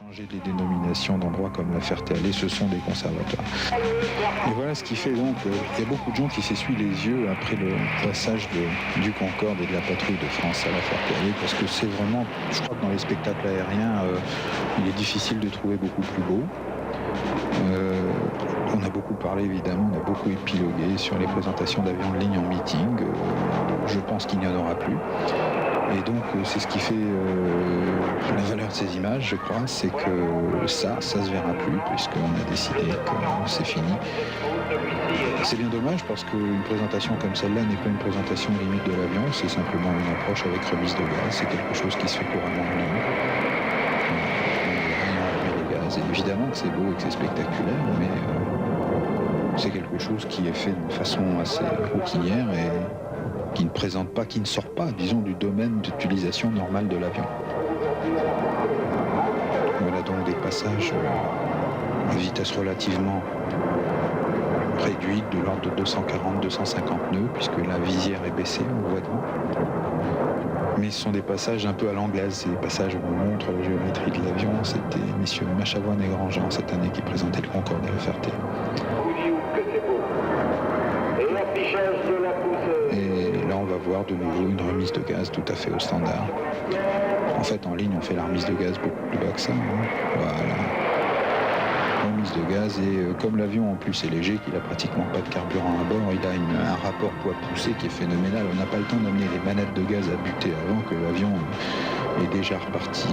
Changer les dénominations d'endroits comme la Ferté-Alais, ce sont des conservatoires. Et voilà ce qui fait donc, il y a beaucoup de gens qui s'essuient les yeux après le passage du Concorde et de la patrouille de France à la Ferté-Alais, parce que c'est vraiment, je crois que dans les spectacles aériens, il est difficile de trouver beaucoup plus beau. On a beaucoup parlé évidemment, on a beaucoup épilogué sur les présentations d'avions de ligne en meeting. Je pense qu'il n'y en aura plus. Et donc c'est ce qui fait la valeur de ces images, je crois, c'est que ça se verra plus, puisqu'on a décidé que c'est fini. C'est bien dommage parce qu'une présentation comme celle-là n'est pas une présentation limite de l'avion, c'est simplement une approche avec remise de gaz, c'est quelque chose qui se fait couramment en ligne. On remet les gaz, et évidemment que c'est beau et que c'est spectaculaire, mais c'est quelque chose qui est fait de façon assez routinière et qui ne présente pas, qui ne sort pas, disons, du domaine d'utilisation normale de l'avion. Voilà donc des passages à vitesse relativement réduite, de l'ordre de 240-250 nœuds, puisque la visière est baissée, on le voit devant. Mais ce sont des passages un peu à l'anglaise, c'est des passages où on montre la géométrie de l'avion. C'était messieurs Machavoine et Grandjean cette année qui présentaient le Concorde à la Ferté. Et là on va voir de nouveau une remise de gaz tout à fait au standard. En fait en ligne on fait la remise de gaz beaucoup plus bas que ça. Voilà. Remise de gaz et comme l'avion en plus est léger, qu'il a pratiquement pas de carburant à bord, il a un rapport poids-poussée qui est phénoménal. On n'a pas le temps d'amener les manettes de gaz à buter avant que l'avion est déjà reparti